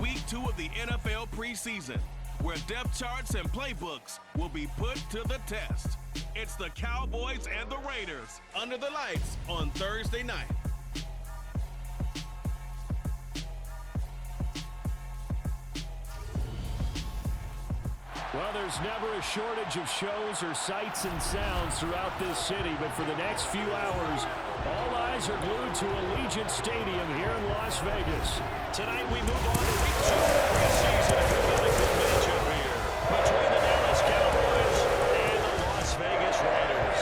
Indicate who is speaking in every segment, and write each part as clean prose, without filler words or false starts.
Speaker 1: Week 2 of the NFL preseason, where depth charts and playbooks will be put to the test. It's the Cowboys and the Raiders under the lights on Thursday night.
Speaker 2: Well, there's never a shortage of shows or sights and sounds throughout this city, but for the next few hours, all eyes are glued to Allegiant Stadium here in Las Vegas. Tonight we move on to Week 2 of the preseason, and we've got a good matchup here between the Dallas Cowboys and the Las Vegas Raiders.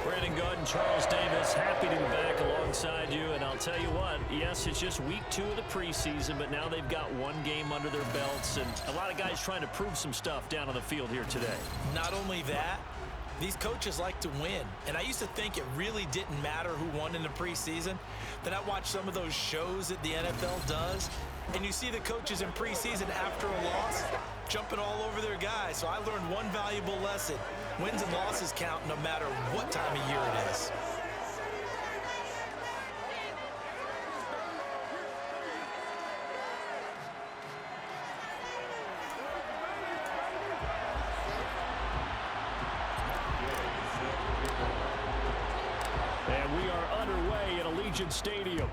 Speaker 2: Brandon Good and Charles Davis, happy to be back alongside you, and I'll tell you what, yes, it's just Week 2 of the preseason, but now they've got one game under their belts, and a lot of guys trying to prove some stuff down on the field here today.
Speaker 3: Not only that, these coaches like to win, and I used to think it really didn't matter who won in the preseason. Then I watched some of those shows that the NFL does, and you see the coaches in preseason after a loss jumping all over their guys. So I learned one valuable lesson. Wins and losses count no matter what time of year it is.
Speaker 2: And we are underway at Allegiant Stadium.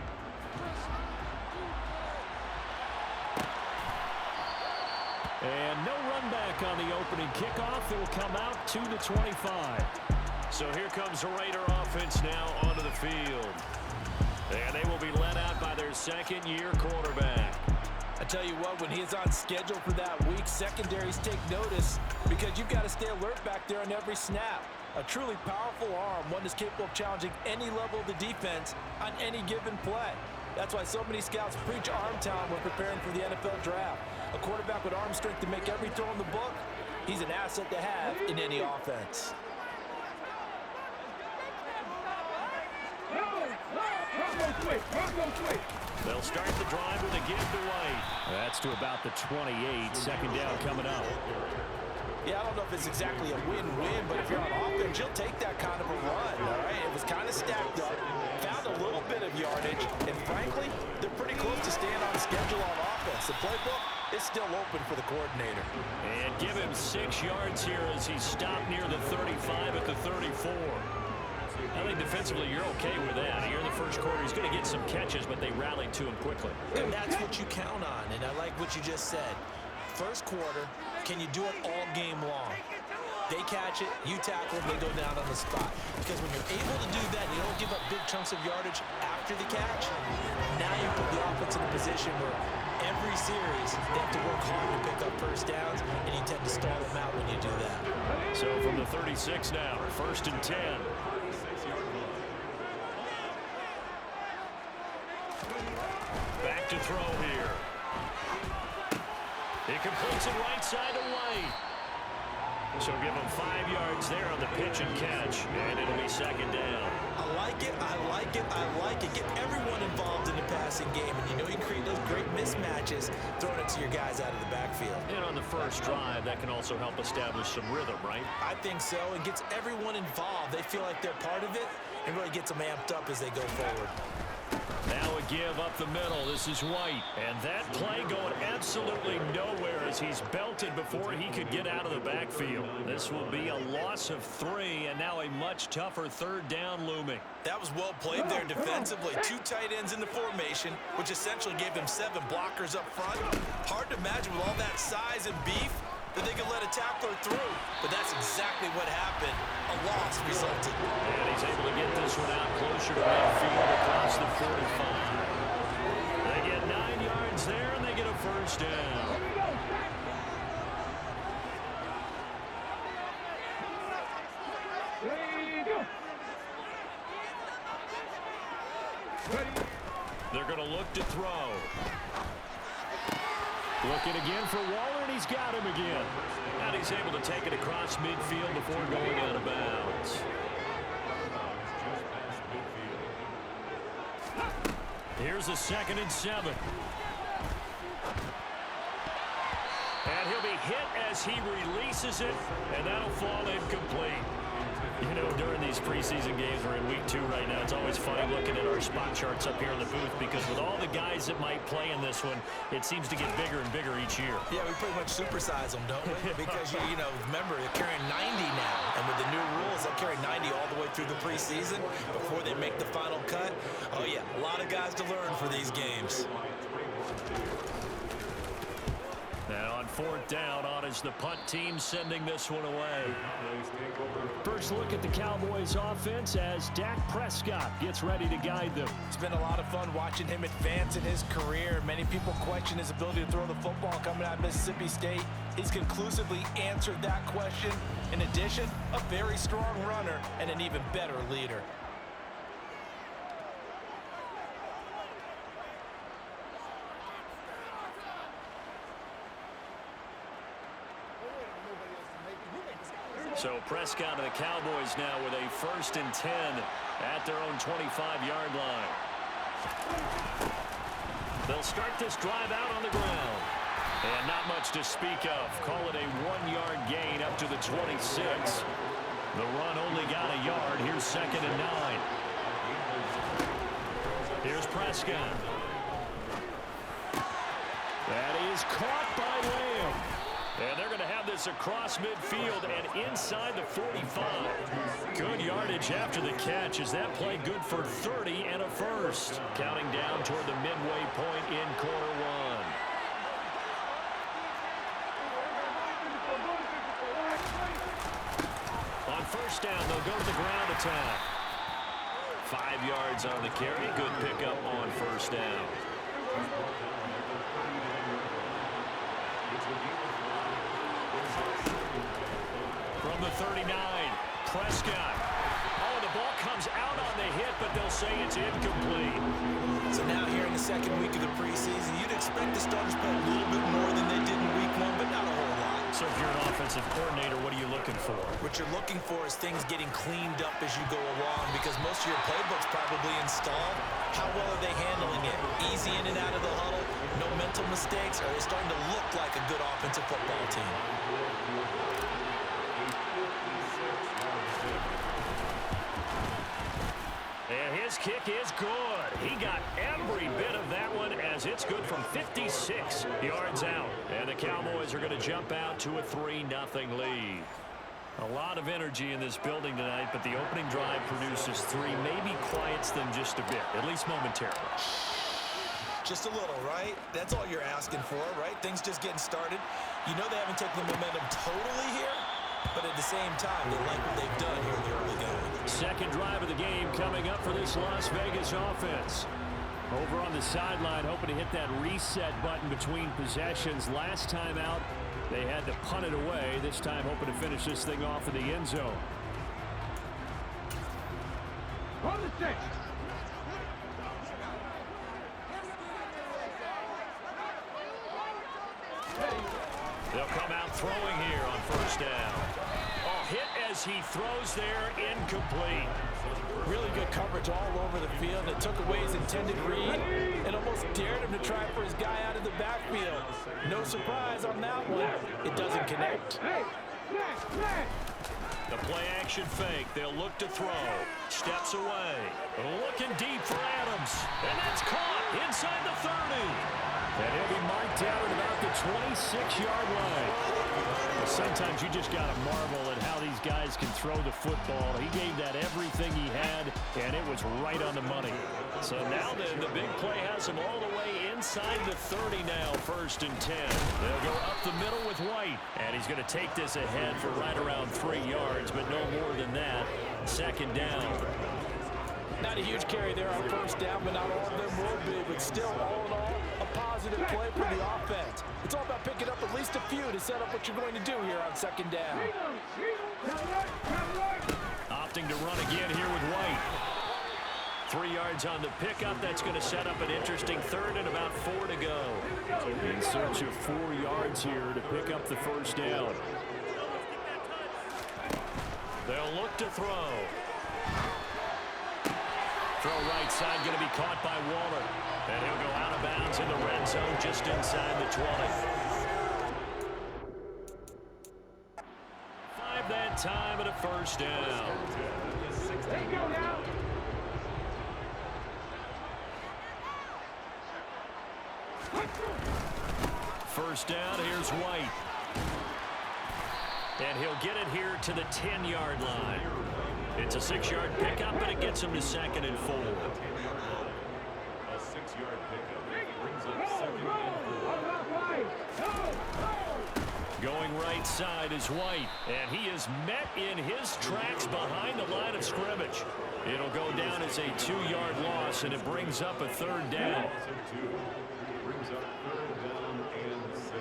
Speaker 2: And no run back on the opening kickoff. It will come out 2-25. So here comes the Raider offense now onto the field. And they will be led out by their second-year quarterback.
Speaker 3: I tell you what, when he's on schedule for that week, secondaries take notice because you've got to stay alert back there on every snap. A truly powerful arm, one that's capable of challenging any level of the defense on any given play. That's why so many scouts preach arm talent when preparing for the NFL draft. A quarterback with arm strength to make every throw in the book, he's an asset to have in any offense.
Speaker 2: They'll start the drive with a give to White. That's to about the 28. Second down coming up.
Speaker 3: Yeah, I don't know if it's exactly a win-win, but if you're on offense, you'll take that kind of a run, all right? It was kind of stacked up, found a little bit of yardage, and frankly, they're pretty close to staying on schedule on offense. The playbook is still open for the coordinator.
Speaker 2: And give him 6 yards here as he stopped near the 35 at the 34. I think defensively you're okay with that. Here in the first quarter, he's going to get some catches, but they rallied to him quickly.
Speaker 3: And that's what you count on, and I like what you just said. First quarter, can you do it all game long? They catch it, you tackle them, they go down on the spot. Because when you're able to do that, you don't give up big chunks of yardage after the catch. Now you put the offense in a position where every series they have to work hard to pick up first downs, and you tend to stall them out when you do that.
Speaker 2: So from the 36 now, 1st and 10. Back to throw here. He completes it right side to White. So give him 5 yards there on the pitch and catch, and it'll be second down.
Speaker 3: I like it, I like it, I like it. Get everyone involved in the passing game, and you know you create those great mismatches throwing it to your guys out of the backfield.
Speaker 2: And on the first drive, that can also help establish some rhythm, right?
Speaker 3: I think so. It gets everyone involved. They feel like they're part of it, and really gets them amped up as they go forward.
Speaker 2: Now a give up the middle. This is White. And that play going absolutely nowhere as he's belted before he could get out of the backfield. This will be a loss of 3, and now a much tougher third down looming.
Speaker 3: That was well played there defensively. 2 tight ends in the formation, which essentially gave them 7 blockers up front. Hard to imagine with all that size and beef that they could let a tackler through. But that's exactly what happened. A loss resulted.
Speaker 2: And he's able to get this one out closer to midfield across the 45. They get 9 yards there, and they get a first down. They're going to look to throw. Looking again for Waller, and he's got him again. And he's able to take it across midfield before going out of bounds. Here's a 2nd and 7. And he'll be hit as he releases it, and that'll fall incomplete. You know, during the these preseason games. We're in week 2 right now. It's always funny looking at our spot charts up here in the booth because with all the guys that might play in this one, it seems to get bigger and bigger each year.
Speaker 3: Yeah, we pretty much supersize them, don't we? Because, you know, remember, they're carrying 90 now. And with the new rules, they'll carry 90 all the way through the preseason before they make the final cut. Oh, yeah, a lot of guys to learn for these games.
Speaker 2: Now on 4th down, on is the punt team sending this one away. First look at the Cowboys offense as Dak Prescott gets ready to guide them.
Speaker 3: It's been a lot of fun watching him advance in his career. Many people question his ability to throw the football coming out of Mississippi State. He's conclusively answered that question. In addition, a very strong runner and an even better leader.
Speaker 2: So Prescott and the Cowboys now with a 1st and 10 at their own 25-yard line. They'll start this drive out on the ground. And not much to speak of. Call it a 1-yard gain up to the 26. The run only got a yard. Here's 2nd and 9. Here's Prescott. That is caught by Lamb. And they're going to have this across midfield and inside the 45. Good yardage after the catch. Is that play good for 30 and a first? Counting down toward the midway point in quarter 1. On 1st down, they'll go to the ground attack. 5 yards on the carry. Good pickup on 1st down. From the 39, Prescott. Oh, the ball comes out on the hit, but they'll say it's incomplete.
Speaker 3: So now here in the 2nd week of the preseason, you'd expect the starters to play a little bit more than they did in week 1, but not a whole lot.
Speaker 2: So if you're an offensive coordinator, what are you looking for?
Speaker 3: What you're looking for is things getting cleaned up as you go along because most of your playbook's probably installed. How well are they handling it? Easy in and out of the huddle, no mental mistakes, or are they starting to look like a good offensive football team?
Speaker 2: And his kick is good. He got every bit of that one as it's good from 56 yards out. And the Cowboys are going to jump out to a 3-0 lead. A lot of energy in this building tonight, but the opening drive produces 3. Maybe quiets them just a bit, at least momentarily.
Speaker 3: Just a little, right? That's all you're asking for, right? Things just getting started. You know they haven't taken the momentum totally here, but at the same time, they like what they've done here in the early going.
Speaker 2: 2nd drive of the game coming up for this Las Vegas offense. Over on the sideline, hoping to hit that reset button between possessions. Last time out, they had to punt it away. This time, hoping to finish this thing off in the end zone.
Speaker 4: On the 6.
Speaker 2: They'll come out throwing here on 1st down. Oh, hit as he throws there, incomplete.
Speaker 3: Really good coverage all over the field. It took away his intended read and almost dared him to try for his guy out of the backfield. No surprise on that one. It doesn't connect.
Speaker 2: The play action fake. They'll look to throw. Steps away. Looking deep for Adams. And that's caught inside the 30. And he'll be marked down at about the 26-yard line. Well, sometimes you just got to marvel at how these guys can throw the football. He gave that everything he had, and it was right on the money. So now the big play has him all the way inside the 30 now, 1st and 10. They'll go up the middle with White, and he's going to take this ahead for right around 3 yards, but no more than that. 2nd down.
Speaker 3: Not a huge carry there on 1st down, but not all of them will be. But still, all in all, a positive play for the offense. It's all about picking up at least a few to set up what you're going to do here on 2nd down.
Speaker 2: Opting to run again here with White. 3 yards on the pickup. That's going to set up an interesting 3rd and about 4 to go. In search of 4 yards here to pick up the 1st down. They'll look to throw. Throw right side going to be caught by Waller. And he'll go out of bounds in the red zone just inside the 20. 5 that time and a 1st down.
Speaker 4: There you go now.
Speaker 2: First down, here's White. And he'll get it here to the 10-yard line. It's a 6-yard pickup, but it gets him to 2nd and 4.
Speaker 5: A 6-yard pickup brings up 2nd and 4.
Speaker 2: Going right side is White, and he is met in his tracks behind the line of scrimmage. It'll go down as a 2-yard loss, and it brings up a 3rd down.
Speaker 5: Brings up 3rd down and 6.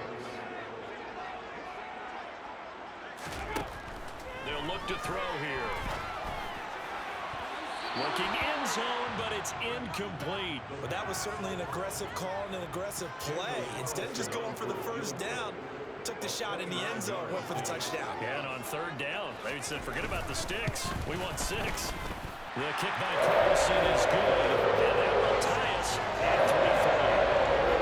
Speaker 2: They'll look to throw here. Looking end zone, but it's incomplete.
Speaker 3: But that was certainly an aggressive call and an aggressive play. Instead of just going for the first down, took the shot in the end zone, went for the touchdown.
Speaker 2: Yeah, and on 3rd down, they said, forget about the sticks. We want 6. The kick by Carlson is good, and that will tie us at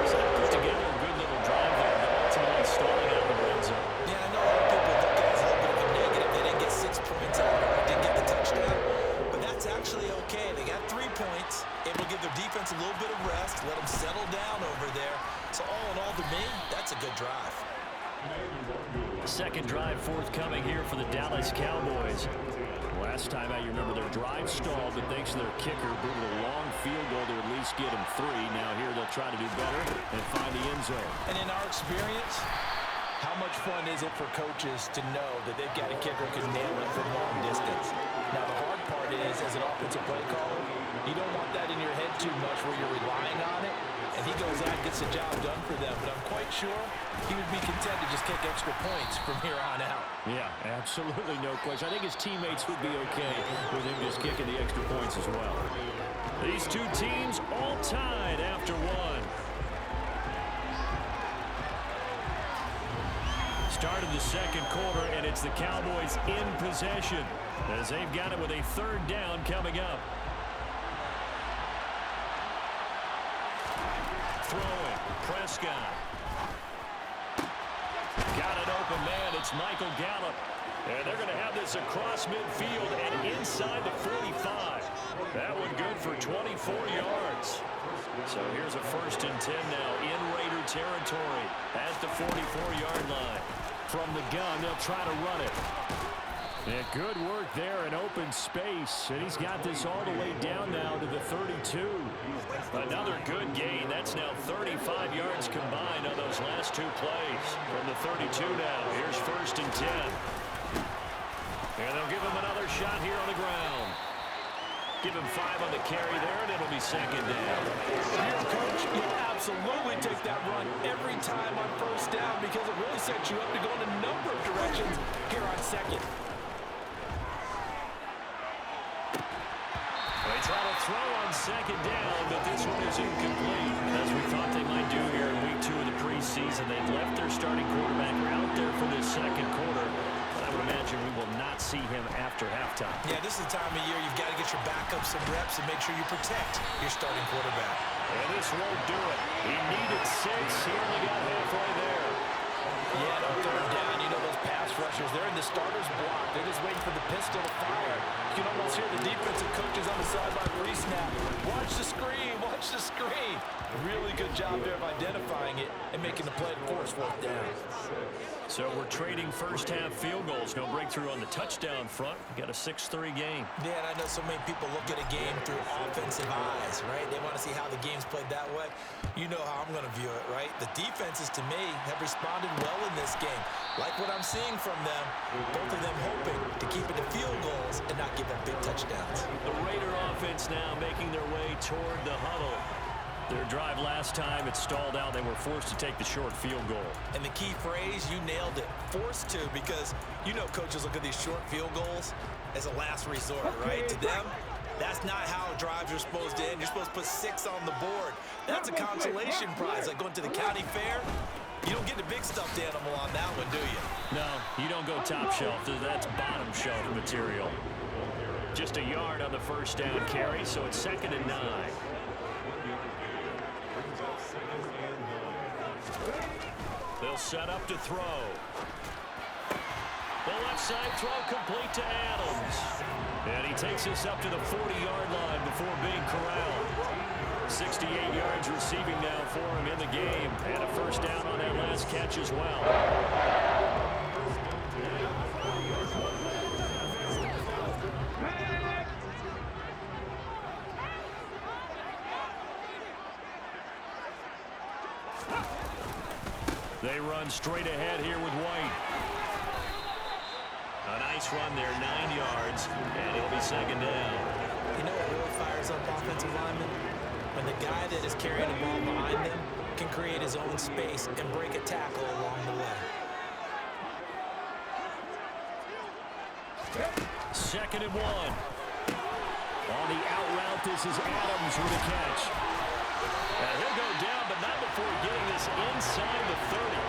Speaker 2: 3-4. So they put together a good little drive there, but ultimately stalling out in the red zone.
Speaker 3: Yeah, I know a lot of people look at it as a little bit of a negative. They didn't get 6 points out of it. They didn't get the touchdown. But that's actually okay. They got 3 points, able to give their defense a little bit of rest, let them settle down over there. So all in all, to me, that's a good drive.
Speaker 2: Second drive forthcoming here for the Dallas Cowboys. Last time out, you remember their drive stalled, but thanks to their kicker, booted a long field goal to at least get them 3. Now here they'll try to do better and find the end zone.
Speaker 3: And in our experience, how much fun is it for coaches to know that they've got a kicker who can nail it from long distance? Now, the hard part is, as an offensive play caller, you don't want that in your head too much where you're relying on it, and he goes out and gets the job done for them. But I'm quite sure he would be content to just kick extra points from here on out.
Speaker 2: Yeah, absolutely no question. I think his teammates would be okay with him just kicking the extra points as well. These two teams all tied after 1. Start of the second quarter, and it's the Cowboys in possession as they've got it with a 3rd down coming up. Throwing, Prescott. Got an open man, it's Michael Gallup. And they're going to have this across midfield and inside the 45. That one good for 24 yards. So here's a 1st and 10 now in Raider territory at the 44-yard line. From the gun, they'll try to run it. And good work there in open space. And he's got this all the way down now to the 32. Another good gain. That's now 35 yards combined on those last 2 plays. From the 32 now, here's 1st and 10. And they'll give him another shot here on the ground. Give him 5 on the carry there, and it'll be 2nd down.
Speaker 3: Here, coach, you absolutely take that run every time on 1st down because it really sets you up to go in a number of directions here on 2nd.
Speaker 2: They try to throw on 2nd down, but this one is incomplete. As we thought they might do here in week 2 of the preseason, they left their starting quarterback out there for this second quarter. I would imagine we will not see him after halftime.
Speaker 3: Yeah, this is the time of year you've got to get your backup some reps and make sure you protect your starting quarterback.
Speaker 2: And this won't do it. He needed 6. He only got halfway there.
Speaker 3: Yeah, on 3rd down, you know those pass rushers, they're in the starter's block. They're just waiting for the pistol to fire. You can almost hear the defensive coaches on the sideline pre-snap. Watch the screen, watch the screen. Really good job there of identifying it and making the play to force 4th down.
Speaker 2: So we're trading first-half field goals. No breakthrough on the touchdown front. We got a 6-3 game.
Speaker 3: Yeah, and I know so many people look at a game through offensive eyes, right? They want to see how the game's played that way. You know how I'm going to view it, right? The defenses, to me, have responded well in this game. Like what I'm seeing from them, both of them hoping to keep it to field goals and not give them big touchdowns.
Speaker 2: The Raider offense now making their way toward the huddle. Their drive last time, it stalled out. They were forced to take the short field goal.
Speaker 3: And the key phrase, you nailed it, forced to, because you know coaches look at these short field goals as a last resort, right? To them, that's not how drives are supposed to end. You're supposed to put 6 on the board. That's a consolation prize, like going to the county fair. You don't get the big stuffed animal on that one, do you?
Speaker 2: No, you don't go top shelf. That's bottom shelf material. Just a yard on the first down carry, so it's 2nd and 9. They'll set up to throw. The left side throw complete to Adams. And he takes us up to the 40-yard line before being corralled. 68 yards receiving now for him in the game, and a first down on that last catch as well. They run straight ahead here with White. A nice run there, 9 yards, and it'll be second down.
Speaker 3: You know what really fires up offensive linemen? When the guy that is carrying the ball behind them can create his own space and break a tackle along the way.
Speaker 2: Second and 1. On the out route, this is Adams with a catch. And he'll go down, but not before getting this inside the 30.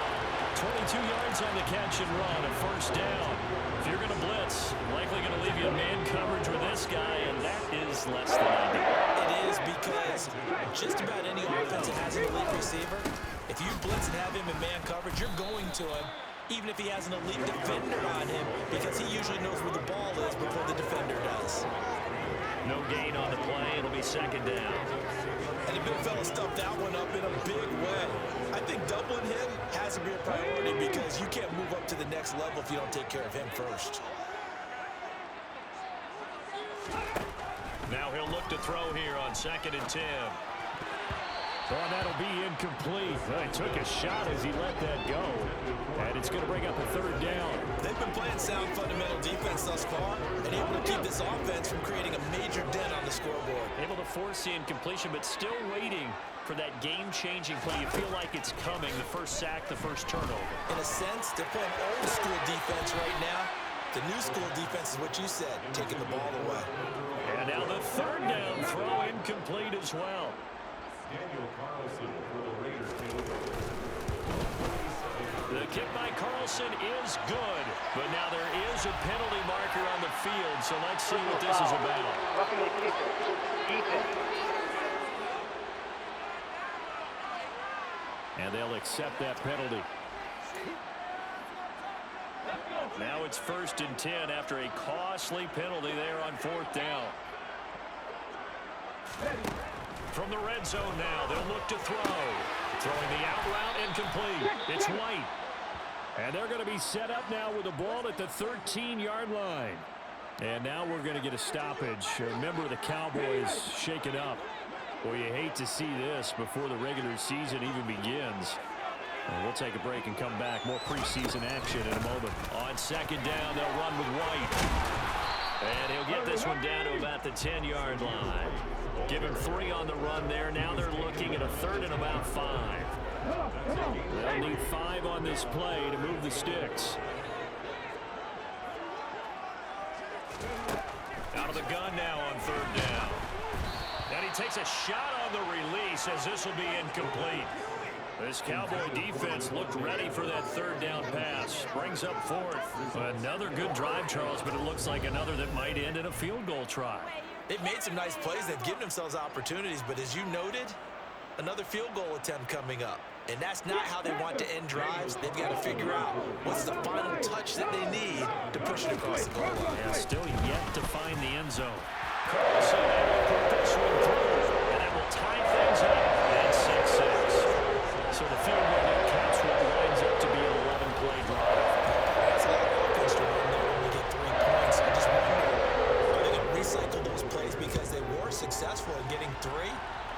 Speaker 2: 22 yards on the catch and run, a first down. If you're going to blitz, likely going to leave you in man coverage with this guy, and that is less than ideal.
Speaker 3: It is, because just about any offense that has an elite receiver, if you blitz and have him in man coverage, you're going to him, even if he has an elite defender on him, because he usually knows where the ball is before the defender does.
Speaker 2: No gain on the play. It'll be second down.
Speaker 3: And the big fella stuffed that one up in a big way. I think doubling him has to be a priority, because you can't move up to the next level if you don't take care of him first.
Speaker 2: Now he'll look to throw here on 2nd and 10. Oh, that'll be incomplete. Well, he took a shot as he let that go. And it's going to bring up a third down.
Speaker 3: They've been playing sound fundamental defense thus far and able to keep this offense from creating a major dent on the scoreboard.
Speaker 2: Able to force the incompletion, but still waiting for that game-changing play. You feel like it's coming, the first sack, the first turnover.
Speaker 3: In a sense, they're playing old-school defense right now. The new school defense is what you said, taking the ball away.
Speaker 2: And now the third down throw incomplete as well. The kick by Carlson is good, but now there is a penalty marker on the field, so let's see what this is about. And they'll accept that penalty. Now it's 1st and 10 after a costly penalty there on 4th down. From the red zone now, they'll look to throw. Throwing the out route incomplete. It's White. And they're going to be set up now with the ball at the 13-yard line. And now we're going to get a stoppage. A member of the Cowboys shaken up. Well, you hate to see this before the regular season even begins. We'll take a break and come back. More preseason action in a moment. On 2nd down, they'll run with White. And he'll get this one down to about the 10-yard line. Give him 3 on the run there. Now they're looking at a 3rd and about 5. They'll need 5 on this play to move the sticks. Out of the gun now on 3rd down. And he takes a shot on the release as this will be incomplete. This Cowboy defense looked ready for that 3rd down pass. Brings up 4th. Another good drive, Charles, but it looks like another that might end in a field goal try.
Speaker 3: They've made some nice plays. They've given themselves opportunities, but as you noted, another field goal attempt coming up. And that's not how they want to end drives. They've got to figure out what's the final touch that they need to push it across the goal line.
Speaker 2: Yeah, still yet to find the end zone. Carlson will put this one through, and that will tie things up at 6-6. So the field goal that counts what lines up to be an 11-play drive.
Speaker 3: That's a lot of offense to run there when we get 3 points. I just wonder, are they going to recycle those plays because they were successful in getting 3?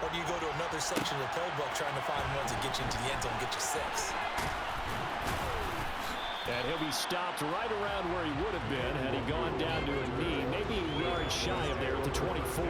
Speaker 3: Or do you go to another section of the playbook trying to find ones that get you into the end zone and get you 6?
Speaker 2: And he'll be stopped right around where he would have been had he gone down to a knee, maybe a yard shy of there at the 24.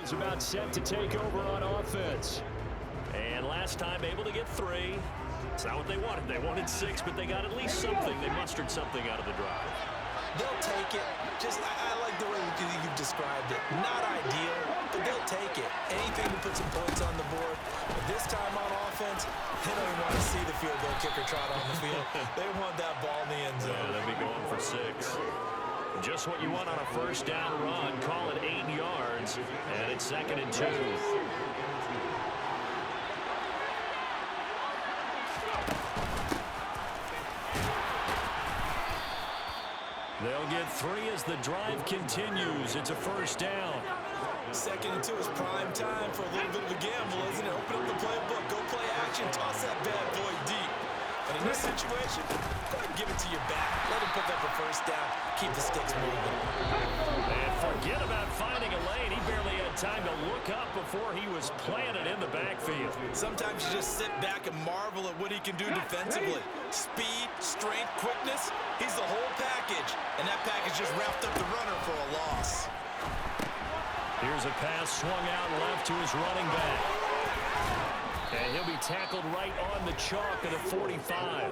Speaker 2: is about set to take over on offense.
Speaker 6: And last time able to get 3. It's not what they wanted. They wanted 6, but they got at least something. They mustered something out of the drive.
Speaker 3: They'll take it. I like the way you've described it. Not ideal, but they'll take it. Anything to put some points on the board. But this time on offense, they don't even want to see the field goal kicker trot on the field. They want that ball in the end zone.
Speaker 6: Yeah, they'll be going for 6. Just what you want on a first down run. Call it 8 yards, and it's 2nd and 2.
Speaker 2: They'll get 3 as the drive continues. It's a first down.
Speaker 3: 2nd and 2 is prime time for a little bit of a gamble, isn't it? Open up the playbook, go play action, toss that bad boy deep. And in this situation, go ahead and give it to your back. Let him pick up a first down. Keep the sticks moving.
Speaker 2: And forget about finding a lane. He barely had time to look up before he was planted in the backfield.
Speaker 3: Sometimes you just sit back and marvel at what he can do defensively. Speed, strength, quickness. He's the whole package. And that package just wrapped up the runner for a loss.
Speaker 2: Here's a pass swung out left to his running back. And he'll be tackled right on the chalk at a 45.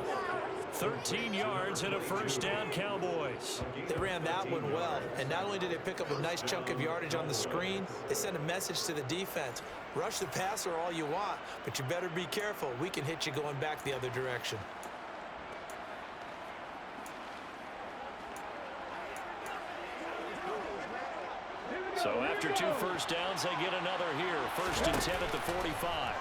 Speaker 2: 13 yards and a first down, Cowboys.
Speaker 3: They ran that one well, and not only did they pick up a nice chunk of yardage on the screen, they sent a message to the defense. Rush the passer all you want, but you better be careful. We can hit you going back the other direction.
Speaker 2: So after 2 first downs, they get another here. 1st and 10 at the 45.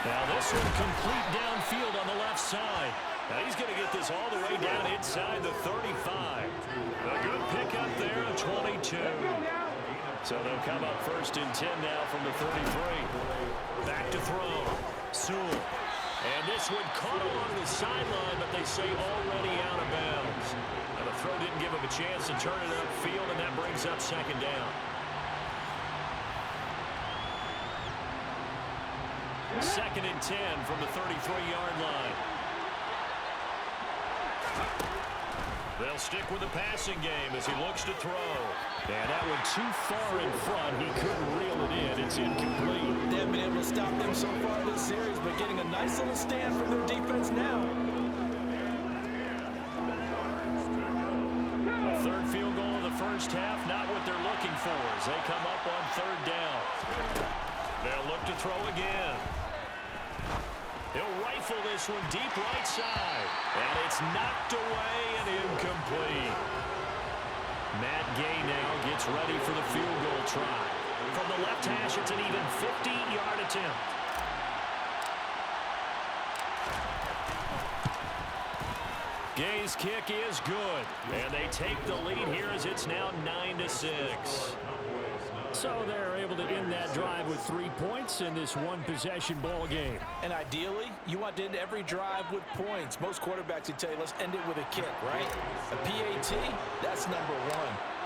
Speaker 2: Now this one complete downfield on the left side. Now he's going to get this all the way down inside the 35. A good pickup there, a 22. So they'll come up 1st and 10 now from the 33. Back to throw. Sewell. And this one caught along the sideline, but they say already out of bounds. Now the throw didn't give him a chance to turn it upfield, and that brings up 2nd down. 2nd and 10 from the 33-yard line. They'll stick with the passing game as he looks to throw. And that one too far in front. He couldn't reel it in. It's incomplete.
Speaker 3: They haven't been able to stop them so far this series, but getting a nice little stand from their defense now.
Speaker 2: A 3rd field goal in the first half, not what they're looking for as they come up on 3rd down. They'll look to throw again. He'll rifle this one deep right side. And it's knocked away and incomplete. Matt Gay now gets ready for the field goal try. From the left hash, it's an even 50-yard attempt. Gay's kick is good. And they take the lead here as it's now 9-6. So they're able to end that drive with 3 points in this one-possession ball game.
Speaker 3: And ideally, you want to end every drive with points. Most quarterbacks would tell you, let's end it with a kick, right? A PAT, that's number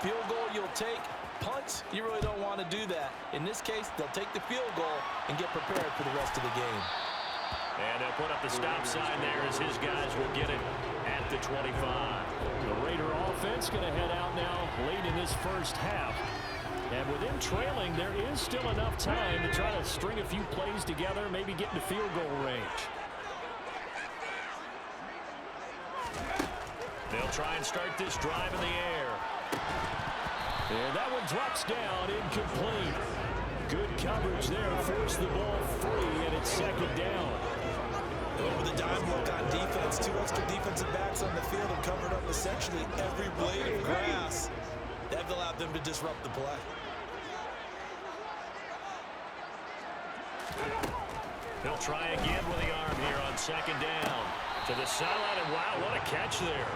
Speaker 3: 1. Field goal you'll take. Punts, you really don't want to do that. In this case, they'll take the field goal and get prepared for the rest of the game.
Speaker 2: And they'll put up the stop sign there as his guys will get it at the 25. The Raider offense going to head out now late in this first half. And with them trailing, there is still enough time to try to string a few plays together, maybe get into field goal range. They'll try and start this drive in the air. And that one drops down, incomplete. Good coverage there, forced the ball free, and it's 2nd down.
Speaker 3: Over the dime look on defense, 2 extra defensive backs on the field and covered up essentially every blade of grass. That allowed them to disrupt the play.
Speaker 2: He'll try again with the arm here on 2nd down. To the sideline, and wow, what a catch there.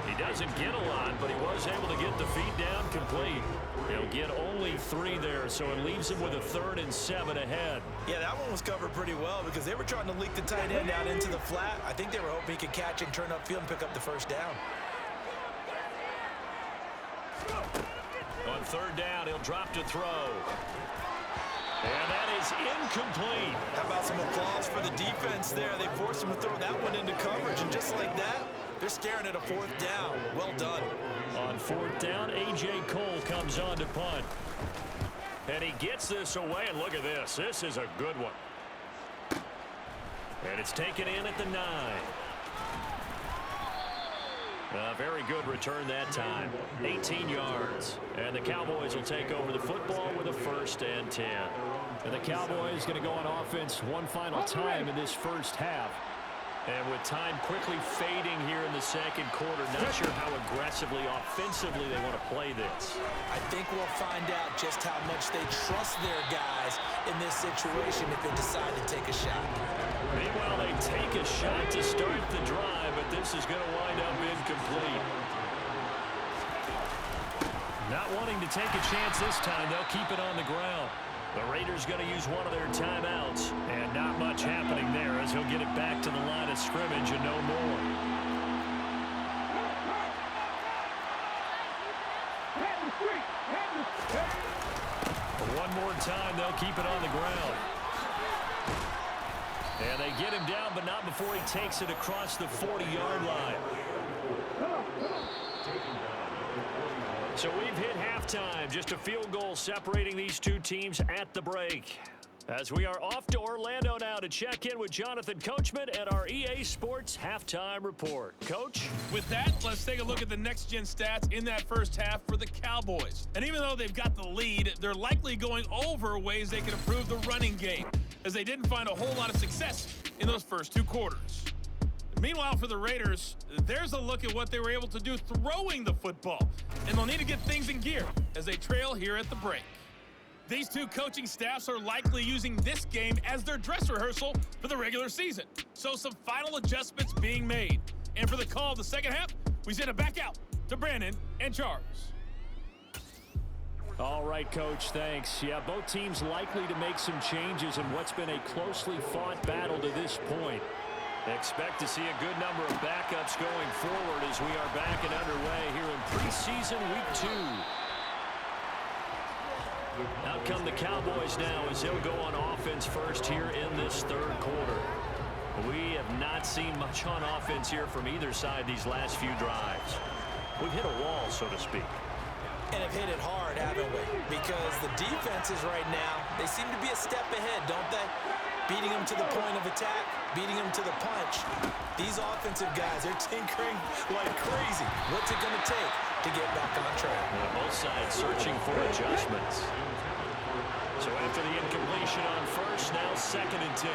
Speaker 2: He doesn't get a lot, but he was able to get the feet down complete. He'll get only 3 there, so it leaves him with a 3rd and 7 ahead.
Speaker 3: Yeah, that one was covered pretty well because they were trying to leak the tight end out into the flat. I think they were hoping he could catch and turn upfield and pick up the first down.
Speaker 2: On 3rd down, he'll drop to throw. And that is incomplete.
Speaker 3: How about some applause for the defense there? They forced him to throw that one into coverage, and just like that, They're staring at a 4th down. Well done.
Speaker 2: On 4th down, A.J. Cole comes on to punt. And he gets this away, and look at this. This is a good one. And it's taken in at the 9. A very good return that time. 18 yards. And the Cowboys will take over the football with a 1st and 10. And the Cowboys going to go on offense one final time in this first half. And with time quickly fading here in the second quarter, not sure how aggressively, offensively they want to play this.
Speaker 3: I think we'll find out just how much they trust their guys in this situation if they decide to take a shot.
Speaker 2: Meanwhile, they take a shot to start the drive, but this is going to wind up incomplete. Not wanting to take a chance this time, they'll keep it on the ground. The Raiders going to use one of their timeouts, and not much happening there as he'll get it back to the line of scrimmage and no more. One more time, they'll keep it on the ground. And they get him down, but not before he takes it across the 40-yard line. So we've hit halftime. Just a field goal separating these two teams at the break. As we are off to Orlando now to check in with Jonathan Coachman at our EA Sports Halftime Report. Coach?
Speaker 7: With that, let's take a look at the next-gen stats in that first half for the Cowboys. And even though they've got the lead, they're likely going over ways they can improve the running game, as they didn't find a whole lot of success in those first 2 quarters. Meanwhile, for the Raiders, there's a look at what they were able to do throwing the football. And they'll need to get things in gear as they trail here at the break. These two coaching staffs are likely using this game as their dress rehearsal for the regular season. So some final adjustments being made. And for the call of the second half, we send it back out to Brandon and Charles.
Speaker 2: All right, Coach, thanks. Yeah, both teams likely to make some changes in what's been a closely fought battle to this point. Expect to see a good number of backups going forward as we are back and underway here in preseason week 2. Out come the Cowboys now as they'll go on offense first here in this third quarter. We have not seen much on offense here from either side these last few drives. We've hit a wall, so to speak.
Speaker 3: And have hit it hard, haven't we? Because the defenses right now, they seem to be a step ahead, don't they? Beating them to the point of attack, beating them to the punch. These offensive guys are tinkering like crazy. What's it going to take to get back on track?
Speaker 2: Well, both sides searching for adjustments. So after the incompletion on first, now 2nd and 10.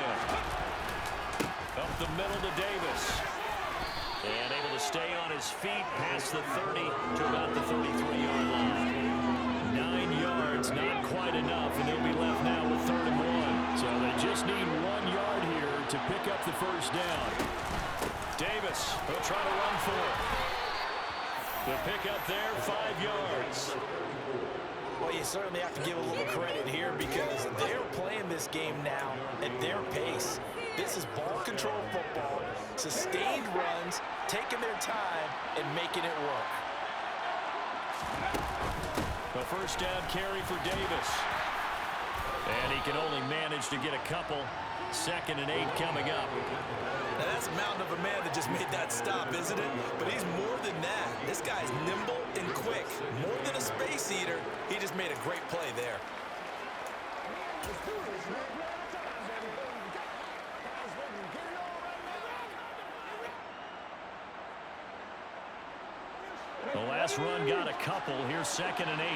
Speaker 2: Up the middle to Davis. And able to stay on his feet past the 30 to about the 33-yard line. 9 yards, not quite enough, and they'll be left now with 3rd and 1. So they just need 1 yard here to pick up the first down. Davis will try to run for it. The pick up there, 5 yards.
Speaker 3: Well, you certainly have to give a little credit here because they're playing this game now at their pace. This is ball control football, sustained runs, taking their time, and making it work.
Speaker 2: The first down carry for Davis. And he can only manage to get a couple. 2nd and 8 coming up.
Speaker 3: Now that's a mountain of a man that just made that stop, isn't it? But he's more than that. This guy's nimble and quick. More than a space eater, he just made a great play there.
Speaker 2: The last run got a couple. Here's 2nd and 8.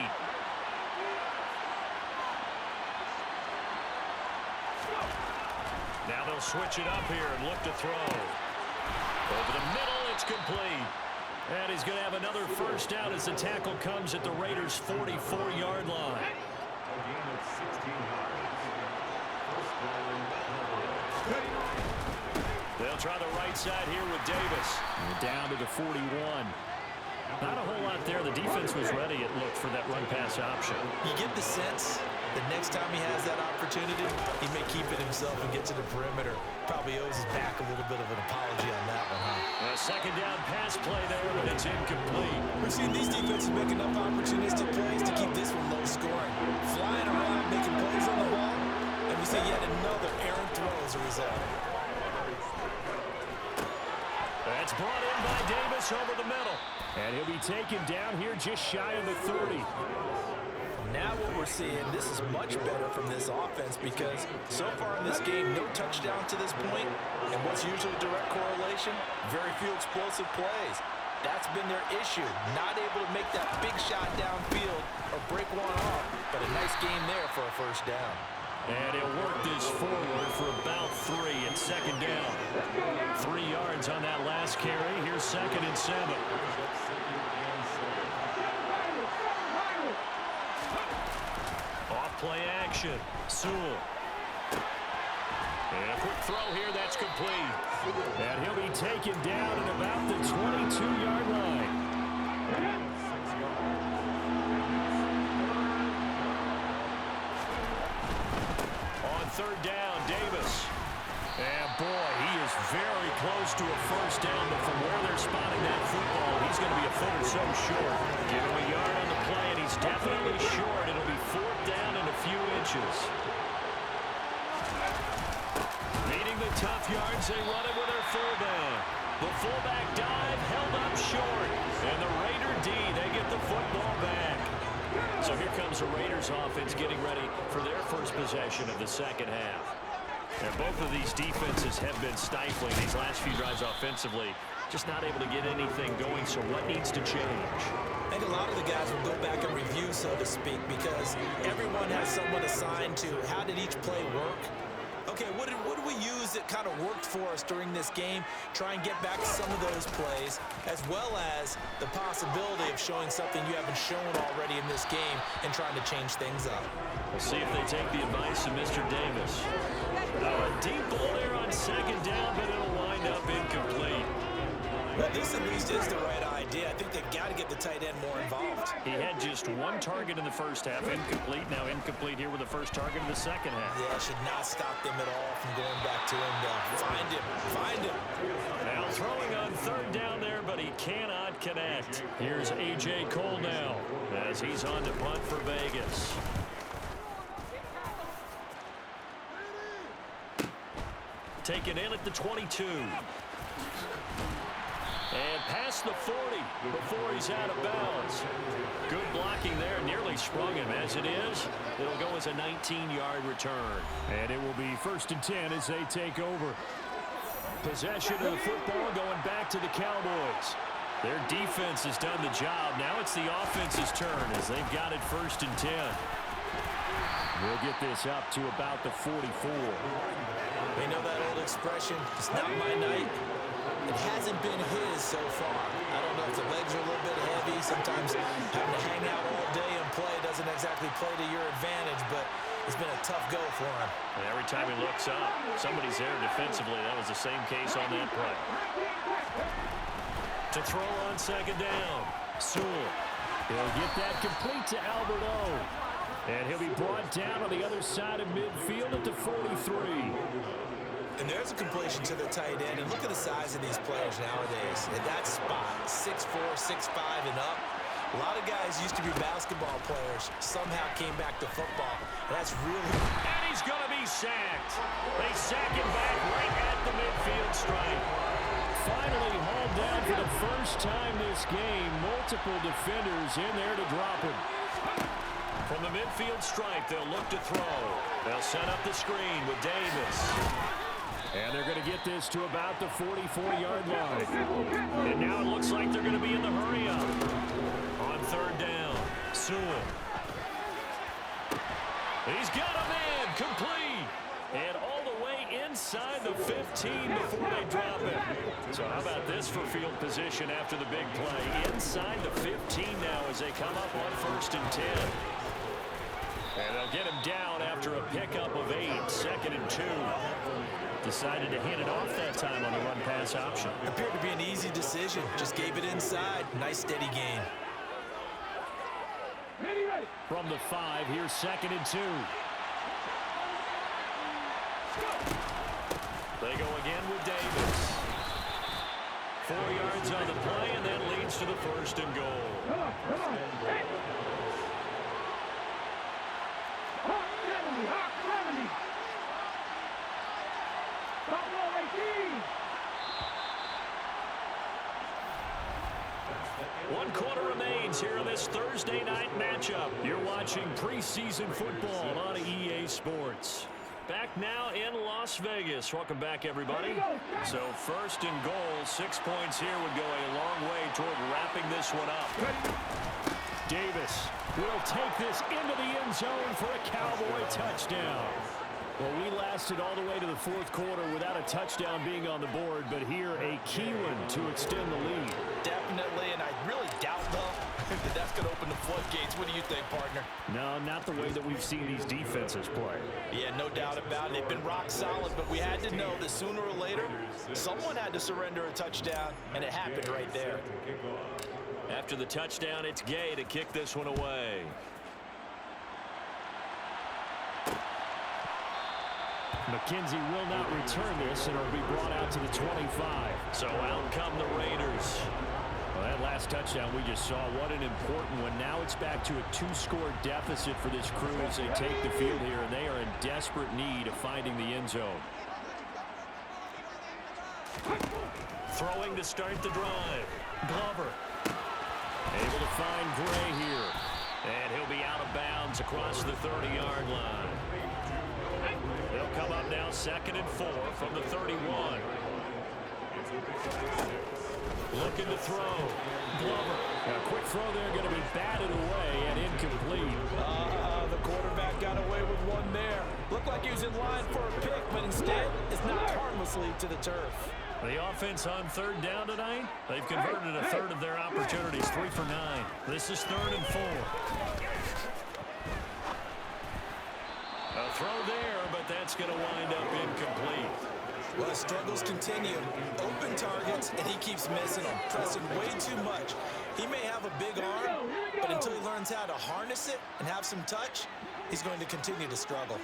Speaker 2: Now they'll switch it up here and look to throw. Over the middle, it's complete. And he's going to have another first down as the tackle comes at the Raiders' 44-yard line. They'll try the right side here with Davis. Down to the 41. Not a whole lot there. The defense was ready, it looked, for that run-pass option.
Speaker 3: You get the sense that next time he has that opportunity, he may keep it himself and get to the perimeter. Probably owes his back a little bit of an apology on that one, huh?
Speaker 2: A second down pass play there, but it's incomplete.
Speaker 3: We've seen these defenses make enough opportunistic plays to keep this one low scoring. Flying around, making plays on the ball, and we see yet another errant throw as a result.
Speaker 2: And It's brought in by Davis over the middle. And he'll be taken down here just shy of the 30.
Speaker 3: Now what we're seeing, this is much better from this offense because so far in this game, no touchdown to this point. And what's usually a direct correlation? Very few explosive plays. That's been their issue. Not able to make that big shot downfield or break one off. But a nice game there for a first down.
Speaker 2: And he'll work this forward for about 3 and second down. 3 yards on that last carry. Here's 2nd and 7. Play action. Sewell. And a quick throw here. That's complete. And he'll be taken down at about the 22-yard line. On 3rd down, Davis. And boy, he is very close to a first down, but from where they're spotting that football, he's going to be a foot or so short. Give him a yard on the play, and he's definitely short. It'll be 4th down and a few inches. Needing the tough yards, they run it with their fullback. The fullback dive held up short. And the Raider D, they get the football back. So here comes the Raiders offense getting ready for their first possession of the second half. And both of these defenses have been stifling these last few drives offensively. Just not able to get anything going, so what needs to change?
Speaker 3: I think a lot of the guys will go back and review, so to speak, because everyone has someone assigned to how did each play work. Okay, what did we use that kind of worked for us during this game? Try and get back some of those plays, as well as the possibility of showing something you haven't shown already in this game and trying to change things up.
Speaker 2: We'll see if they take the advice of Mr. Davis. A deep ball there on 2nd down, but it'll wind up incomplete.
Speaker 3: Well, this at least is the right idea. I think they've got to get the tight end more involved.
Speaker 2: He had just 1 target in the first half, incomplete. Now incomplete here with the first target in the second half.
Speaker 3: Yeah, should not stop them at all from going back to him. Find him.
Speaker 2: Now throwing on 3rd down there, but he cannot connect. Here's A.J. Cole now as he's on to punt for Vegas. Taken in at the 22. And past the 40 before he's out of bounds. Good blocking there, nearly sprung him. As it is, it'll go as a 19-yard return. And it will be 1st and 10 as they take over. Possession of the football going back to the Cowboys. Their defense has done the job. Now it's the offense's turn as they've got it 1st and 10. We'll get this up to about the 44.
Speaker 3: They know that old expression, it's not my night. It hasn't been his so far. I don't know if the legs are a little bit heavy. Sometimes having to hang out all day and play doesn't exactly play to your advantage, but it's been a tough go for him.
Speaker 2: And every time he looks up, somebody's there defensively. That was the same case on that play. To throw on 2nd down, Sewell. He'll get that complete to Albert O. And he'll be brought down on the other side of midfield at the 43.
Speaker 3: And there's a completion to the tight end. And look at the size of these players nowadays. At that spot, 6'4", 6'5", and up. A lot of guys used to be basketball players. Somehow came back to football. That's really...
Speaker 2: And he's going to be sacked. They sack him back right at the midfield stripe. Finally hauled down for the first time this game. Multiple defenders in there to drop him. From the midfield stripe, they'll look to throw. They'll set up the screen with Davis. And they're going to get this to about the 44-yard line. And now it looks like they're going to be in the hurry-up. On 3rd down, Sewell. He's got him in, complete. And all the way inside the 15 before they drop it. So how about this for field position after the big play? Inside the 15 now as they come up on 1st and 10. And they'll get him down after a pickup of 8, 2nd and 2. Decided to hand it off that time on the run-pass option.
Speaker 3: Appeared to be an easy decision. Just gave it inside. Nice, steady gain.
Speaker 2: From the 5, here's 2nd and 2. They go again with Davis. 4 yards on the play, and that leads to the 1st and goal.
Speaker 4: Come on. Hey. Hawk 70. Top roll 18.
Speaker 6: 1 quarter remains here in this Thursday night matchup. You're watching preseason football on EA Sports. Back now in Las Vegas. Welcome back, everybody. So first and goal, 6 points here would go a long way toward wrapping this one up.
Speaker 2: Davis will take this into the end zone for a Cowboy touchdown. Well, we lasted all the way to the 4th quarter without a touchdown being on the board, but here a key one to extend the lead.
Speaker 3: Definitely, and I really doubt, though, that that's going to open the floodgates. What do you think, partner?
Speaker 2: No, not the way that we've seen these defenses play.
Speaker 3: Yeah, no doubt about it. They've been rock solid, but we had to know that sooner or later, someone had to surrender a touchdown, and it happened right there.
Speaker 6: After the touchdown, it's Gay to kick this one away.
Speaker 2: McKenzie will not return this, and it'll be brought out to the 25.
Speaker 6: So out come the Raiders.
Speaker 2: Well, that last touchdown we just saw, what an important one. Now it's back to a 2-score deficit for this crew as they take the field here, and they are in desperate need of finding the end zone.
Speaker 6: Throwing to start the drive. Glover.
Speaker 2: Able to find Gray here.
Speaker 6: And he'll be out of bounds across the 30-yard line. They'll come up now 2nd and 4 from the 31. Looking to throw. Glover.
Speaker 2: A quick throw there, going to be batted away and incomplete.
Speaker 3: The quarterback got away with one there. Looked like he was in line for a pick, but instead it's knocked harmlessly to the turf.
Speaker 6: The offense on 3rd down tonight, they've converted a third of their opportunities, 3 for 9. This is 3rd and 4. A throw there, but that's going to wind up incomplete.
Speaker 3: Well, the struggles continue. Open targets, and he keeps missing them, pressing way too much. He may have a big arm, but until he learns how to harness it and have some touch, he's going to continue to struggle.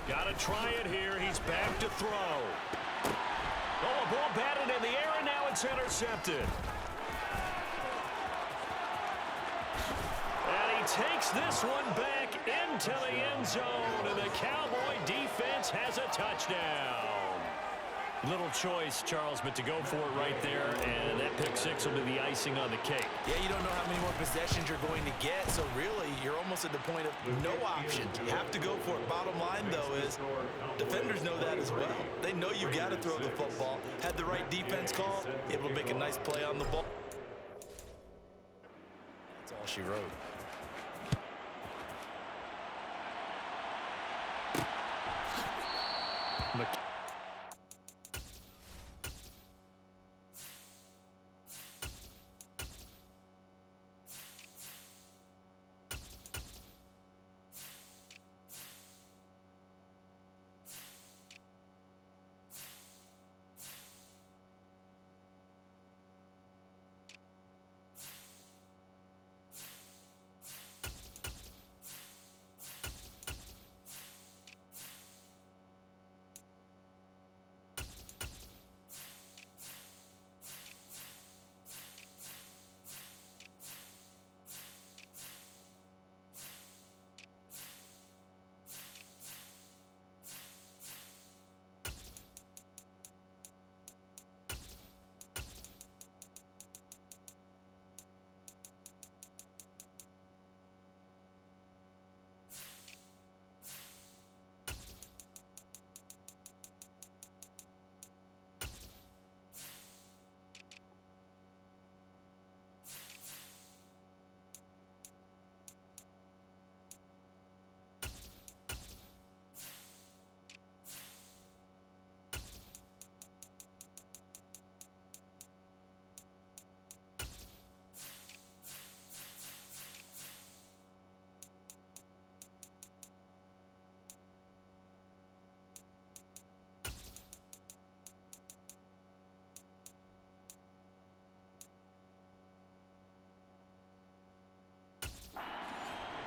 Speaker 6: Got to try it here. He's back to throw. Oh, a ball batted in the air, and now it's intercepted. And he takes this one back into the end zone, and the Cowboy defense has a touchdown. Little choice, Charles, but to go for it right there, and that pick 6 will be the icing on the cake.
Speaker 3: Yeah, you don't know how many more possessions you're going to get, so really, you're almost at the point of no options. You have to go for it. Bottom line, though, is defenders know that as well. They know you've got to throw the football. Had the right defense call, able to make a nice play on the ball. That's all she wrote.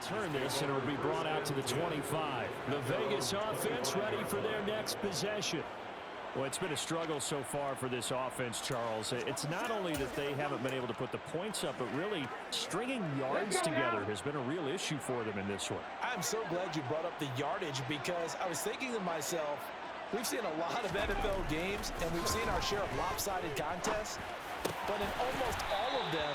Speaker 2: Turn this, and it will be brought out to the 25. The Vegas offense ready for their next possession. Well, it's been a struggle so far for this offense, Charles. It's not only that they haven't been able to put the points up, but really stringing yards together has been a real issue for them in this one.
Speaker 3: I'm so glad you brought up the yardage, because I was thinking to myself, we've seen a lot of NFL games, and we've seen our share of lopsided contests. but in almost all of them,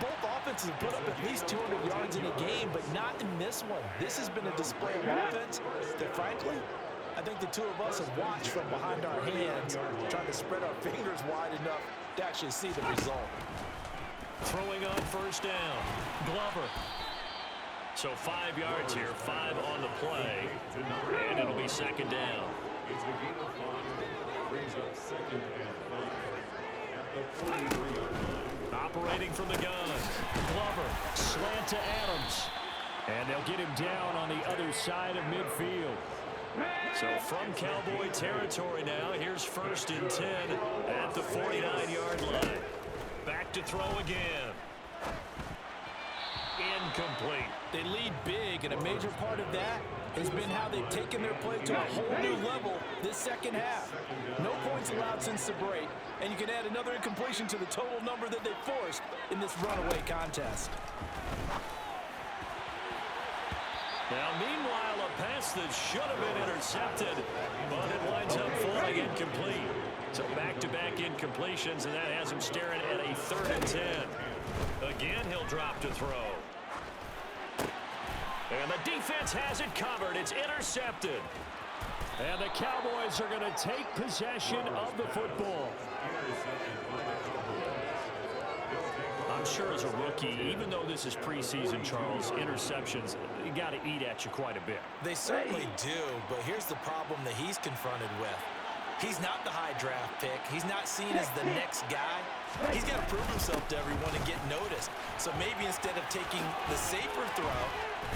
Speaker 3: both offenses have put up at least 200 yards in a game, but not in this one. This has been a display of offense that, frankly, I think the two of us have watched from behind our hands, trying to spread our fingers wide enough to actually see the result.
Speaker 6: Throwing on first down, Glover. So 5 yards here, 5 on the play, and it'll be second down.
Speaker 5: It's a gain of 5. Brings up second and 5 at the 43-yard line.
Speaker 6: Operating from the gun, Glover, slant to Adams. And they'll get him down on the other side of midfield. So from Cowboy territory now, here's 1st and 10 at the 49-yard line. Back to throw again. Incomplete.
Speaker 3: They lead big, and a major part of that has been how they've taken their play to a whole new level this second half. No points allowed since the break, and you can add another incompletion to the total number that they forced in this runaway contest.
Speaker 6: Now, meanwhile, a pass that should have been intercepted, but it winds up falling incomplete. So back-to-back incompletions, and that has him staring at a 3rd and 10. Again, he'll drop to throw. And the defense has it covered. It's intercepted. And the Cowboys are going to take possession of the football. I'm sure as a rookie, even though this is preseason, Charles, interceptions, you got to eat at you quite a bit.
Speaker 3: They certainly do, but here's the problem that he's confronted with. He's not the high draft pick. He's not seen as the next guy. He's got to prove himself to everyone and get noticed. So maybe instead of taking the safer throw,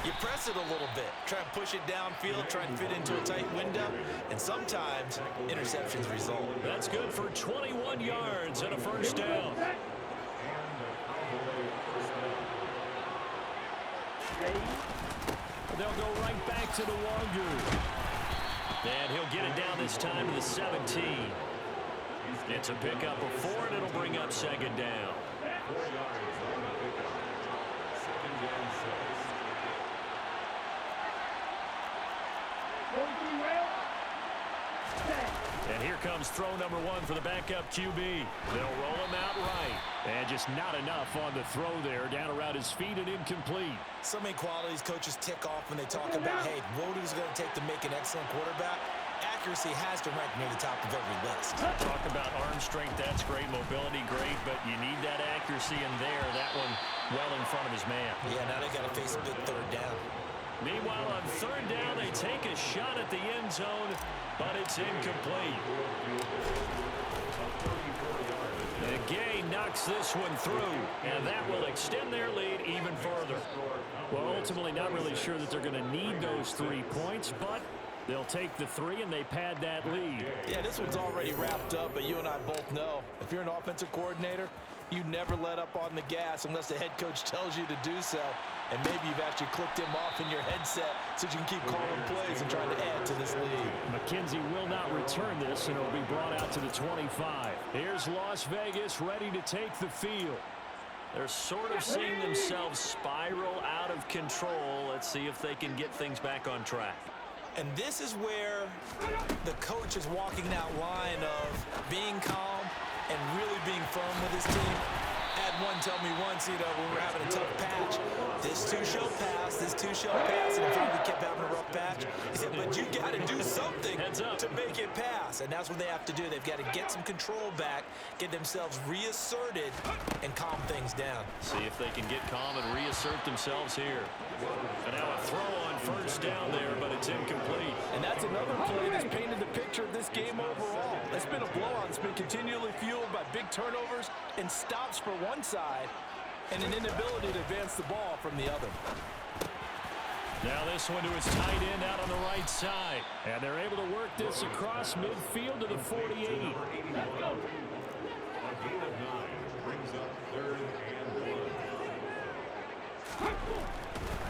Speaker 3: you press it a little bit. Try and push it downfield, try and fit into a tight window, and sometimes interceptions result.
Speaker 6: That's good for 21 yards and a 1st down. They'll go right back to the Wonder. And he'll get it down this time to the 17. It's a pickup of 4, and it'll bring up second down.
Speaker 5: 4 yards on the pickup. Second down 6.
Speaker 6: And here comes throw number 1 for the backup QB. They'll roll him out right. And just not enough on the throw there. Down around his feet and incomplete.
Speaker 3: So many qualities coaches tick off when they talk about, hey, what is it going to take to make an excellent quarterback? Accuracy has to rank near the top of every list.
Speaker 6: Talk about arm strength, that's great. Mobility, great. But you need that accuracy in there. That one well in front of his man.
Speaker 3: Yeah, now they got to face a big 3rd down.
Speaker 6: Meanwhile, on 3rd down, they take a shot at the end zone, but it's incomplete. And Gay knocks this one through, and that will extend their lead even further. Well, ultimately, not really sure that they're going to need those 3 points, but they'll take the 3, and they pad that lead.
Speaker 3: Yeah, this one's already wrapped up, but you and I both know if you're an offensive coordinator, you never let up on the gas unless the head coach tells you to do so. And maybe you've actually clicked him off in your headset so you can keep calling plays and trying to add to this lead.
Speaker 6: McKenzie will not return this, and it'll be brought out to the 25. Here's Las Vegas ready to take the field. They're sort of seeing themselves spiral out of control. Let's see if they can get things back on track.
Speaker 3: And this is where the coach is walking that line of being calm and really being firm with his team. Had one tell me once, when we're having a tough patch, this too shall pass, this too shall pass, and in fact, we kept having a rough patch. He said, but you got to do something to make it pass, and that's what they have to do. They've got to get some control back, get themselves reasserted, and calm things down.
Speaker 6: See if they can get calm and reassert themselves here. And now a throw on 1st down there, but it's incomplete.
Speaker 3: And that's another play that's painted the picture of this game overall. It's been a blowout. It's been continually fueled by big turnovers and stops for one side and an inability to advance the ball from the other.
Speaker 6: Now this one to his tight end out on the right side. And they're able to work this across midfield to the 48.
Speaker 5: A gain of 9 brings up 3rd and 1.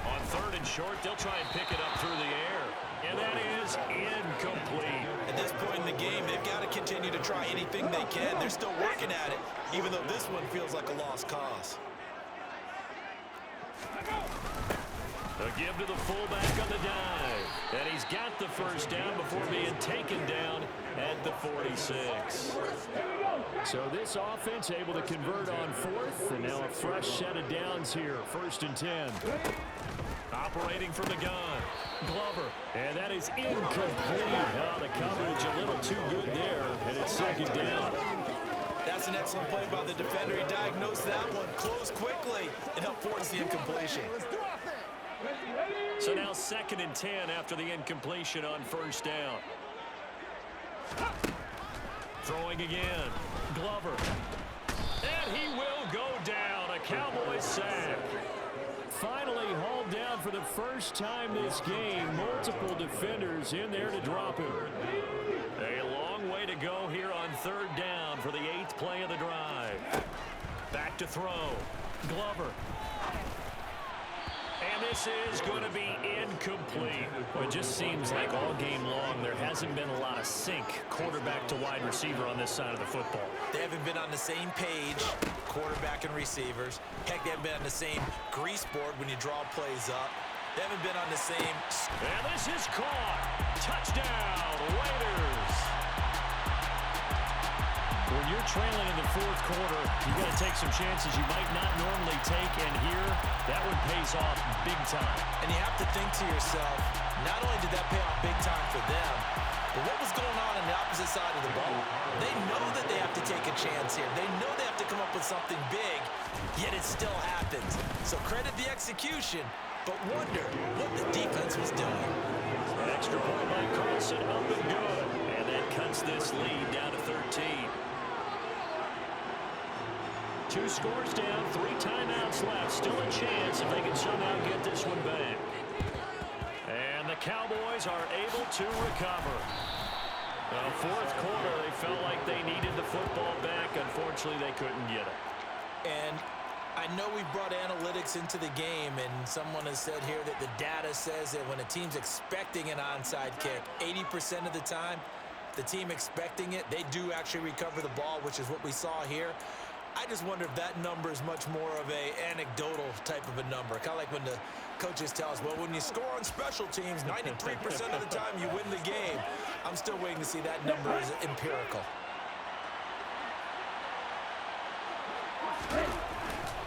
Speaker 6: On 3rd and short, they'll try and pick it up through the air. And that is incomplete.
Speaker 3: At this point in the game, they've got to continue to try anything they can. They're still working at it, even though this one feels like a lost cause.
Speaker 6: Give to the fullback on the dive. And he's got the first down before being taken down at the 46.
Speaker 2: So this offense able to convert on fourth, and now a fresh set of downs here. 1st and 10.
Speaker 6: Operating from the gun. Glover.
Speaker 2: And that is incomplete. Oh, the coverage a little too good there, and it's 2nd down.
Speaker 3: That's an excellent play by the defender. He diagnosed that one, closed quickly, and helped force the incompletion.
Speaker 6: So now 2nd and 10 after the incompletion on 1st down. Throwing again. Glover. And he will go down. A Cowboys sack.
Speaker 2: Finally hauled down for the first time this game. Multiple defenders in there to drop him.
Speaker 6: A long way to go here on 3rd down for the 8th play of the drive. Back to throw. Glover. And this is going to be incomplete.
Speaker 2: Well, it just seems like all game long there hasn't been a lot of sync quarterback to wide receiver on this side of the football.
Speaker 3: They haven't been on the same page, quarterback and receivers. Heck, they haven't been on the same grease board when you draw plays up. They haven't been on the same...
Speaker 6: And this is caught. Touchdown, Raiders.
Speaker 2: When you're trailing in the 4th quarter, you got to take some chances you might not normally take, and here, that one pays off big time.
Speaker 3: And you have to think to yourself, not only did that pay off big time for them, but what was going on the opposite side of the ball? They know that they have to take a chance here. They know they have to come up with something big, yet it still happens. So credit the execution, but wonder what the defense was doing.
Speaker 6: An extra point by Carlson, up and good. And that cuts this lead down to 13.
Speaker 2: 2 scores down, 3 timeouts left. Still a chance if they can somehow get this one back.
Speaker 6: And the Cowboys are able to recover. The 4th quarter, they felt like they needed the football back. Unfortunately, they couldn't get it.
Speaker 3: And I know we brought analytics into the game, and someone has said here that the data says that when a team's expecting an onside kick, 80% of the time, the team expecting it, they do actually recover the ball, which is what we saw here. I just wonder if that number is much more of a anecdotal type of a number. Kind of like when the coaches tell us, well, when you score on special teams, 93% of the time you win the game. I'm still waiting to see that number as empirical.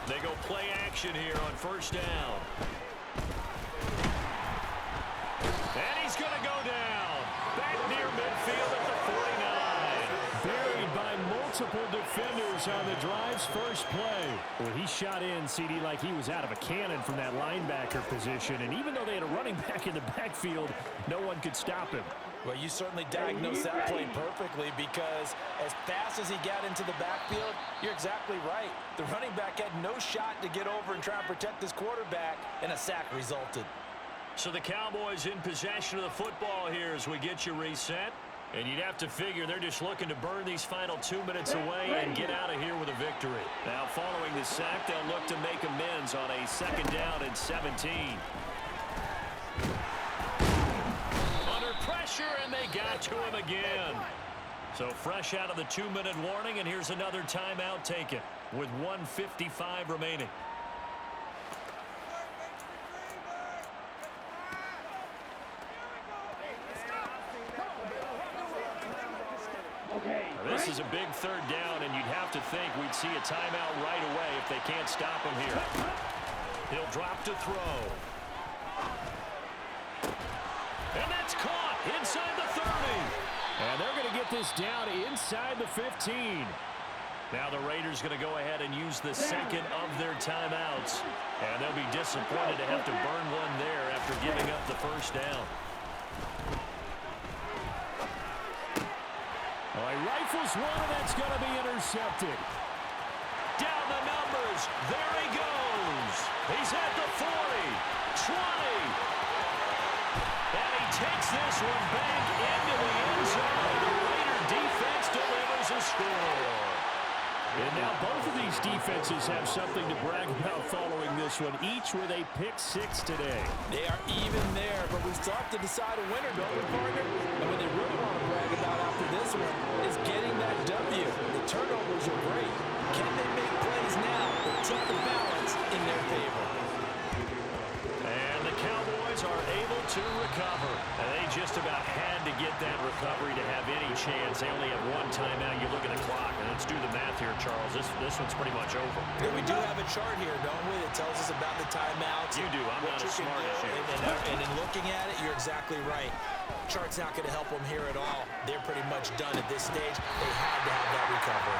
Speaker 6: They go play action here on 1st down. And he's going to go down. Back near midfield at the 49.
Speaker 2: Buried by multiple defenders on the drive's first play. Well, he shot in, CD, like he was out of a cannon from that linebacker position. And even though they had a running back in the backfield, no one could stop him.
Speaker 3: Well, you certainly diagnosed that play perfectly, because as fast as he got into the backfield, you're exactly right. The running back had no shot to get over and try and protect his quarterback, and a sack resulted.
Speaker 6: So the Cowboys in possession of the football here as we get you reset. And you'd have to figure they're just looking to burn these final 2 minutes away and get out of here with a victory. Now, following the sack, they'll look to make amends on a 2nd down and 17. Under pressure, and they got to him again. So fresh out of the 2-minute warning, and here's another timeout taken with 1:55 remaining. This is a big 3rd down, and you'd have to think we'd see a timeout right away if they can't stop him here. He'll drop to throw. And that's caught inside the 30.
Speaker 2: And they're going to get this down inside the 15.
Speaker 6: Now the Raiders going to go ahead and use the 2nd of their timeouts. And they'll be disappointed to have to burn one there after giving up the 1st down.
Speaker 2: Oh, he rifles one, and that's going to be intercepted.
Speaker 6: Down the numbers. There he goes. He's at the 40, 20. And he takes this one back into the end zone. The Raider defense delivers a score.
Speaker 2: And now both of these defenses have something to brag about following this one, each with a pick-6 today.
Speaker 3: They are even there, but we still have to decide a winner, don't we, partner? And what they really want to brag about after this one is getting that W. The turnovers are great. Can they make plays now that tip the balance in their favor?
Speaker 6: And the Cowboys as they only have one timeout. You look at the clock, and let's do the math here, Charles. This one's pretty much over.
Speaker 3: Yeah, we do have a chart here, don't we, that tells us about the timeouts.
Speaker 6: You do. I'm not as smart as you.
Speaker 3: And in looking at it, you're exactly right. Chart's not going to help them here at all. They're pretty much done at this stage. They had to have that recovery.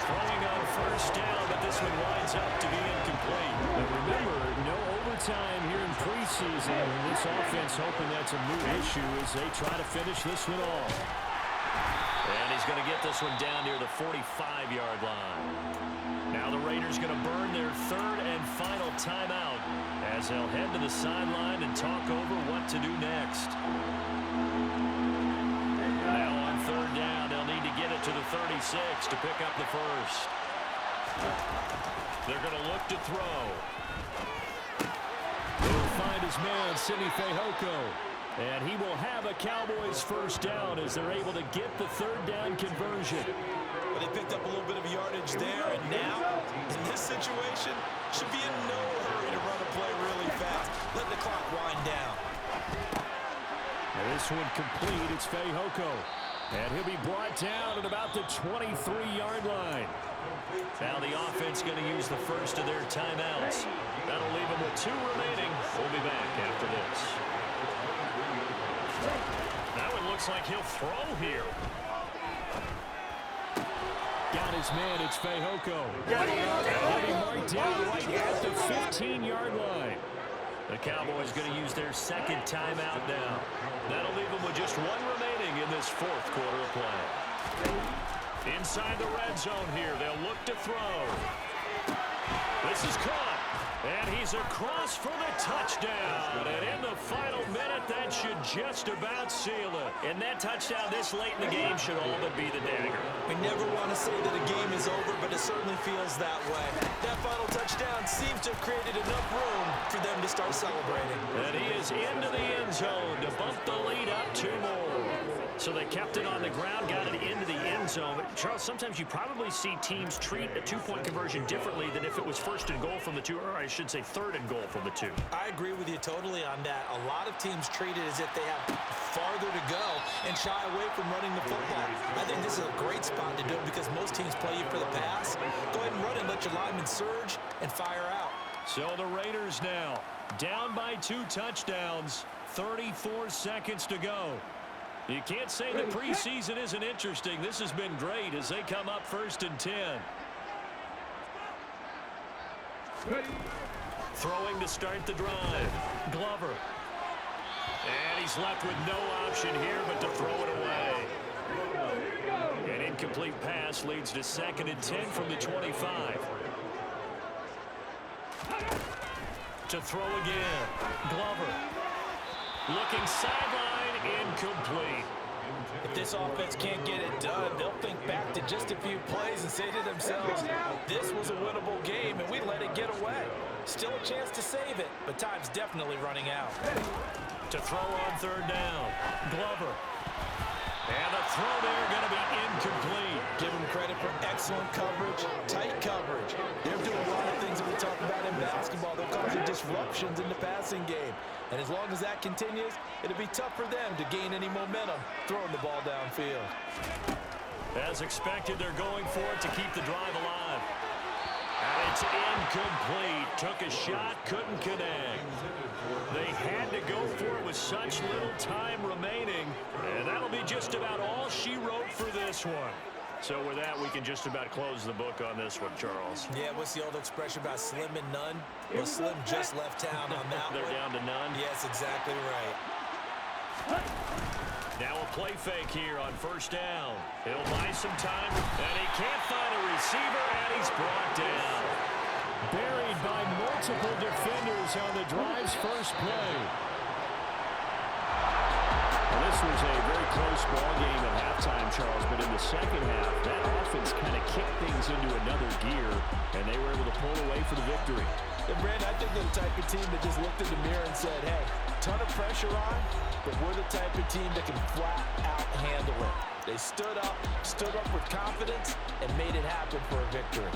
Speaker 6: Throwing on first down, but this one winds up to be incomplete.
Speaker 2: And remember, no overtime here in preseason. This offense hoping that's a moot issue as they try to finish this one off.
Speaker 6: And he's going to get this one down near the 45-yard line. Now the Raiders going to burn their third and final timeout as they'll head to the sideline and talk over what to do next. Now on third down, they'll need to get it to the 36 to pick up the first. They're going to look to throw.
Speaker 2: He'll find his man, Simi Fehoko. And he will have a Cowboys first down as they're able to get the third down conversion.
Speaker 3: But they picked up a little bit of yardage there, and now, in this situation, should be in no hurry to run a play really fast. Let the clock wind down.
Speaker 2: And this one complete. It's Fehoko. And he'll be brought down at about the 23-yard line.
Speaker 6: Now the offense going to use the first of their timeouts. That'll leave them with 2 remaining. We'll be back after this. Now it looks like he'll throw here.
Speaker 2: Got his man, it's Fehoko. He'll be marked down right at the 15-yard line.
Speaker 6: The Cowboys going to use their second timeout now. That'll leave them with just 1 remaining in this fourth quarter of play. Inside the red zone here, they'll look to throw. This is caught. And he's across for the touchdown. And in the final minute, that should just about seal it. And that touchdown this late in the game should all but be the dagger.
Speaker 3: We never want to say that a game is over, but it certainly feels that way. That final touchdown seems to have created enough room for them to start celebrating.
Speaker 6: And he is into the end zone to bump the lead up 2 more. So they kept it on the ground, got it into the end zone. But Charles, sometimes you probably see teams treat a 2-point conversion differently than if it was first and goal from the 2, or I should say third and goal from the 2.
Speaker 3: I agree with you totally on that. A lot of teams treat it as if they have farther to go and shy away from running the football. I think this is a great spot to do it because most teams play you for the pass. Go ahead and run and let your linemen surge and fire out.
Speaker 6: So the Raiders now down by 2 touchdowns, 34 seconds to go. You can't say the preseason isn't interesting. This has been great as they come up 1st and 10. Throwing to start the drive. Glover. And he's left with no option here but to throw it away. An incomplete pass leads to 2nd and 10 from the 25. To throw again. Glover. Looking sideline, incomplete.
Speaker 3: If this offense can't get it done, they'll think back to just a few plays and say to themselves, this was a winnable game and we let it get away. Still a chance to save it, but time's definitely running out.
Speaker 6: To throw on 3rd down, Glover. And the throw there going to be incomplete.
Speaker 3: Give them credit for excellent coverage, tight coverage. They're doing a lot of things that we talk about in basketball. They're causing disruptions in the passing game. And as long as that continues, it'll be tough for them to gain any momentum throwing the ball downfield.
Speaker 6: As expected, they're going for it to keep the drive alive. And it's incomplete. Took a shot, couldn't connect. They had to go for it with such little time remaining. And that'll be just about all she wrote for this one. So with that, we can just about close the book on this one, Charles.
Speaker 3: Yeah, what's the old expression about slim and none? Well, Slim just left town on that
Speaker 6: They're
Speaker 3: one.
Speaker 6: down to none.
Speaker 3: Yes, exactly right.
Speaker 6: Now a play fake here on 1st down. He'll buy some time, and he can't find a receiver, and he's brought down.
Speaker 2: Buried by multiple defenders on the drive's first play. Well, this was a very close ball game at halftime, Charles, but in the second half, that offense kind of kicked things into another gear, and they were able to pull away for the victory.
Speaker 3: And Brandon, I think they're the type of team that just looked in the mirror and said, hey, ton of pressure on, but we're the type of team that can flat out handle it. They stood up with confidence, and made it happen for a victory.